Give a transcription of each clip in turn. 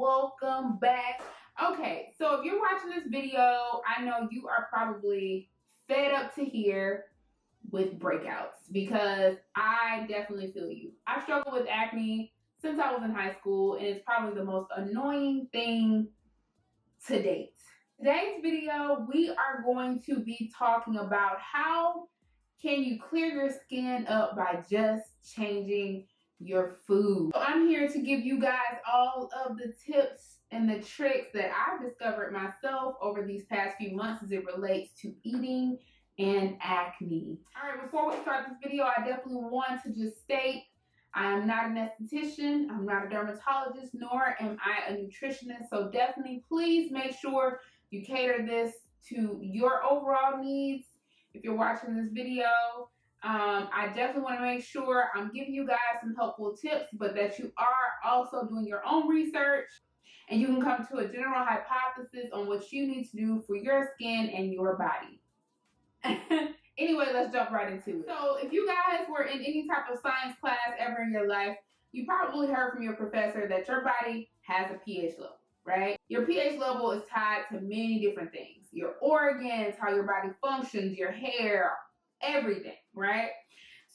welcome back. Okay, so if you're watching this video, I know you are probably fed up to here with breakouts because I definitely feel you. I struggle with acne since I was in high school, and it's probably the most annoying thing to date. Today's video, we are going to be talking about how can you clear your skin up by just changing your food. So I'm here to give you guys all of the tips and the tricks that I've discovered myself over these past few months as it relates to eating and acne. All right, before we start this video, I definitely want to just state I am not an esthetician, I'm not a dermatologist, nor am I a nutritionist. So definitely please make sure you cater this to your overall needs. If you're watching this video, I definitely want to make sure I'm giving you guys some helpful tips, but that you are also doing your own research and you can come to a general hypothesis on what you need to do for your skin and your body. Anyway, let's jump right into it. So if you guys were in any type of science class ever in your life, you probably heard from your professor that your body has a pH level, right? Your pH level is tied to many different things. Your organs, how your body functions, your hair, everything, right?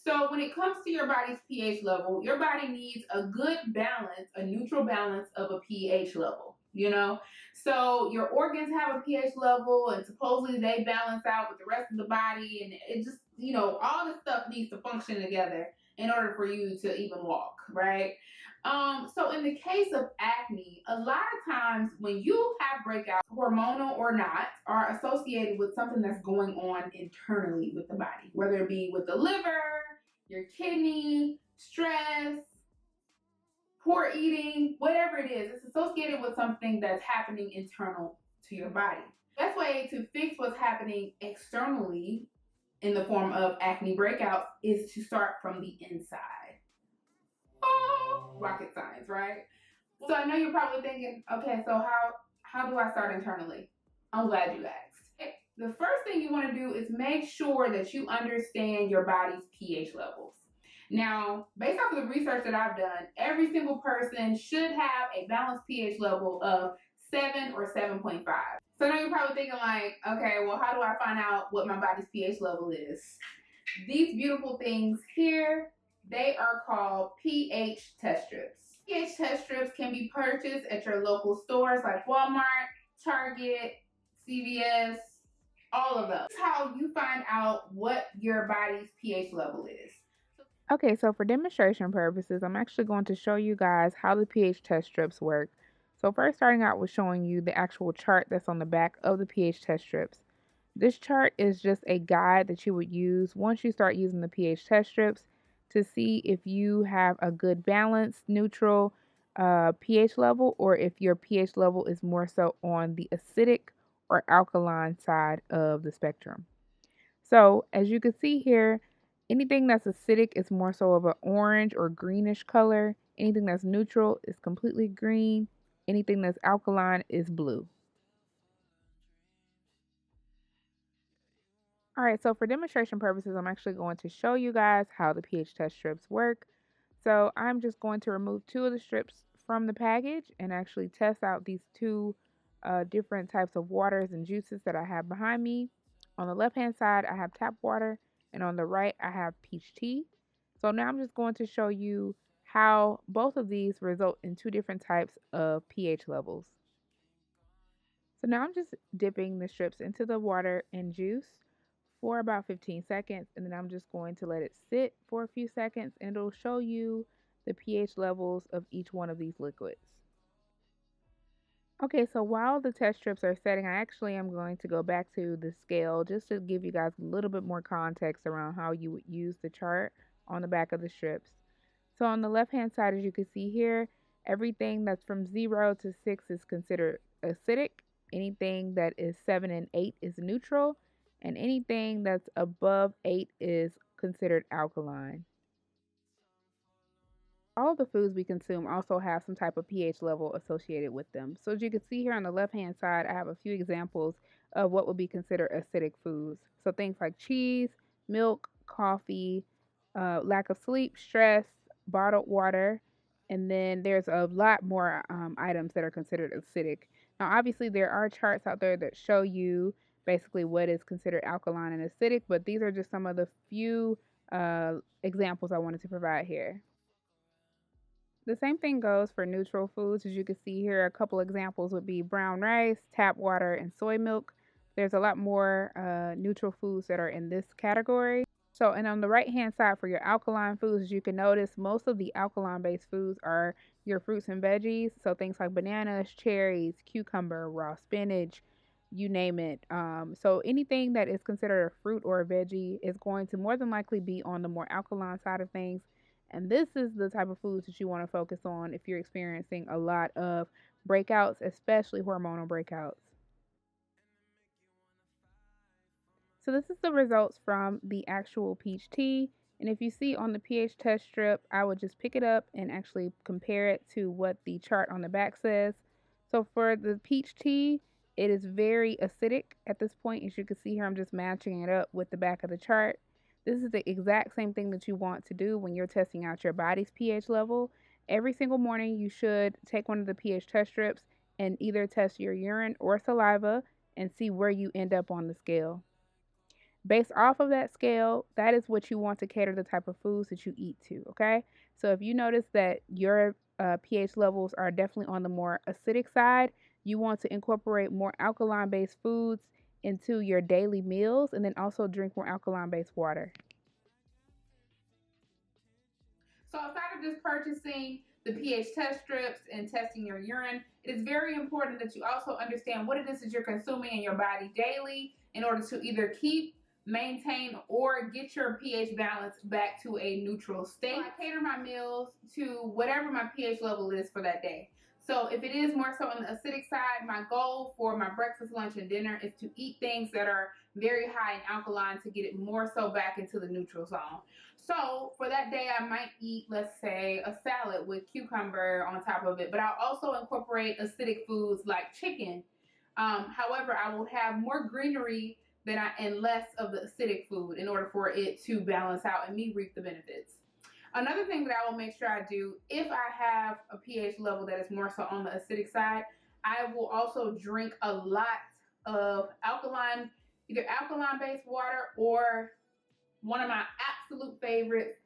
So when it comes to your body's pH level, your body needs a good balance, a neutral balance of a pH level, you know? So your organs have a pH level and supposedly they balance out with the rest of the body, and it just, you know, all this stuff needs to function together in order for you to even walk, right? So in the case of acne, a lot of times when you have breakouts, hormonal or not, are associated with something that's going on internally with the body, whether it be with the liver, your kidney, stress, poor eating, whatever it is, it's associated with something that's happening internal to your body. The best way to fix what's happening externally in the form of acne breakouts is to start from the inside. Oh, rocket science, right? So I know you're probably thinking, okay, so how do I start internally? I'm glad you asked. The first thing you want to do is make sure that you understand your body's pH levels. Now, based off of the research that I've done, every single person should have a balanced pH level of 7 or 7.5. So now you're probably thinking like, okay, well, how do I find out what my body's pH level is? These beautiful things here, they are called pH test strips. pH test strips can be purchased at your local stores like Walmart, Target, CVS, all of those. That's how you find out what your body's pH level is. Okay, so for demonstration purposes, I'm actually going to show you guys how the pH test strips work. So first starting out with showing you the actual chart that's on the back of the pH test strips. This chart is just a guide that you would use once you start using the pH test strips to see if you have a good balanced, neutral pH level, or if your pH level is more so on the acidic or alkaline side of the spectrum. So as you can see here, anything that's acidic is more so of an orange or greenish color. Anything that's neutral is completely green. Anything that's alkaline is blue. Alright, so for demonstration purposes, I'm actually going to show you guys how the pH test strips work. So I'm just going to remove 2 of the strips from the package and actually test out these 2 different types of waters and juices that I have behind me. On the left hand side, I have tap water, and on the right, I have peach tea. So now I'm just going to show you how both of these result in 2 different types of pH levels. So now I'm just dipping the strips into the water and juice for about 15 seconds, and then I'm just going to let it sit for a few seconds, and it'll show you the pH levels of each one of these liquids. Okay, so while the test strips are setting, I actually am going to go back to the scale just to give you guys a little bit more context around how you would use the chart on the back of the strips. So on the left hand side, as you can see here, everything that's from 0 to 6 is considered acidic. Anything that is 7 and 8 is neutral, and anything that's above 8 is considered alkaline. All of the foods we consume also have some type of pH level associated with them. So as you can see here on the left hand side, I have a few examples of what would be considered acidic foods. So things like cheese, milk, coffee, lack of sleep, stress, bottled water, And then there's a lot more items that are considered acidic. Now, obviously, there are charts out there that show you basically what is considered alkaline and acidic, but these are just some of the few examples I wanted to provide here. The same thing goes for neutral foods. As you can see here, a couple examples would be brown rice, tap water, and soy milk. There's a lot more neutral foods that are in this category. So, and on the right hand side for your alkaline foods, as you can notice, most of the alkaline based foods are your fruits and veggies. So, things like bananas, cherries, cucumber, raw spinach, you name it. So, anything that is considered a fruit or a veggie is going to more than likely be on the more alkaline side of things. And this is the type of foods that you want to focus on if you're experiencing a lot of breakouts, especially hormonal breakouts. So this is the results from the actual peach tea. And if you see on the pH test strip, I would just pick it up and actually compare it to what the chart on the back says. So for the peach tea, it is very acidic at this point. As you can see here, I'm just matching it up with the back of the chart. This is the exact same thing that you want to do when you're testing out your body's pH level. Every single morning, you should take one of the pH test strips and either test your urine or saliva and see where you end up on the scale. Based off of that scale, that is what you want to cater the type of foods that you eat to, okay? So if you notice that your pH levels are definitely on the more acidic side, you want to incorporate more alkaline based foods into your daily meals and then also drink more alkaline based water. So outside of just purchasing the pH test strips and testing your urine, it is very important that you also understand what it is that you're consuming in your body daily in order to either keep, maintain, or get your pH balance back to a neutral state. So I cater my meals to whatever my pH level is for that day. So if it is more so on the acidic side, my goal for my breakfast, lunch, and dinner is to eat things that are very high in alkaline to get it more so back into the neutral zone. So for that day, I might eat, let's say, a salad with cucumber on top of it, but I'll also incorporate acidic foods like chicken. However, I will have more greenery and less of the acidic food in order for it to balance out and me reap the benefits. Another thing that I will make sure I do, if I have a pH level that is more so on the acidic side, I will also drink a lot of alkaline, either alkaline-based water or one of my absolute favorites,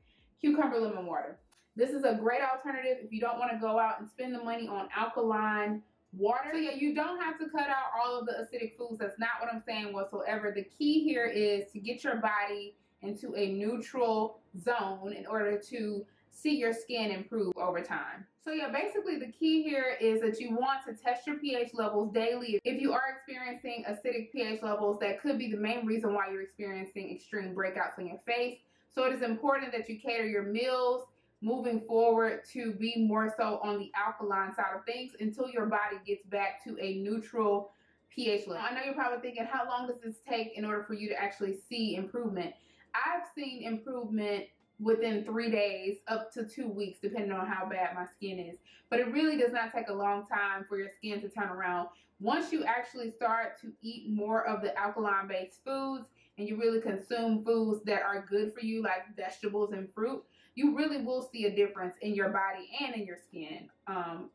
cucumber lemon water. This is a great alternative if you don't want to go out and spend the money on alkaline water. So yeah, you don't have to cut out all of the acidic foods. That's not what I'm saying whatsoever. The key here is to get your body into a neutral zone in order to see your skin improve over time. So yeah, basically the key here is that you want to test your pH levels daily. If you are experiencing acidic pH levels, that could be the main reason why you're experiencing extreme breakouts on your face. So it is important that you cater your meals moving forward to be more so on the alkaline side of things until your body gets back to a neutral pH level. I know you're probably thinking, how long does this take in order for you to actually see improvement? I've seen improvement within 3 days up to 2 weeks, depending on how bad my skin is. But it really does not take a long time for your skin to turn around. Once you actually start to eat more of the alkaline-based foods and you really consume foods that are good for you, like vegetables and fruit, you really will see a difference in your body and in your skin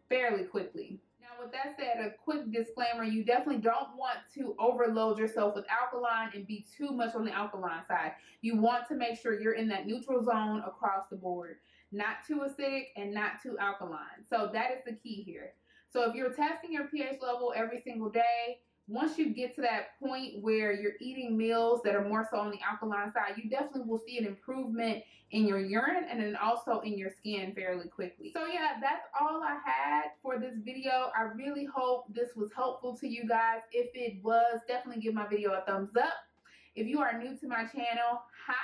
fairly quickly. Now, with that said, a quick disclaimer, you definitely don't want to overload yourself with alkaline and be too much on the alkaline side. You want to make sure you're in that neutral zone across the board, not too acidic and not too alkaline. So that is the key here. So if you're testing your pH level every single day, once you get to that point where you're eating meals that are more so on the alkaline side, you definitely will see an improvement in your urine and then also in your skin fairly quickly. So yeah, that's all I had for this video. I really hope this was helpful to you guys. If it was, definitely give my video a thumbs up. If you are new to my channel, hi!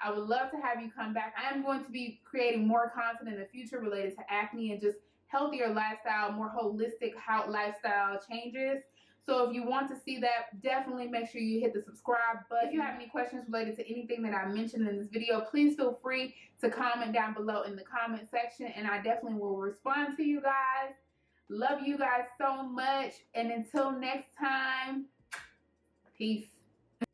I would love to have you come back. I am going to be creating more content in the future related to acne and just healthier lifestyle, more holistic lifestyle changes. So if you want to see that, definitely make sure you hit the subscribe button. If you have any questions related to anything that I mentioned in this video, please feel free to comment down below in the comment section, and I definitely will respond to you guys. Love you guys so much, and until next time, peace.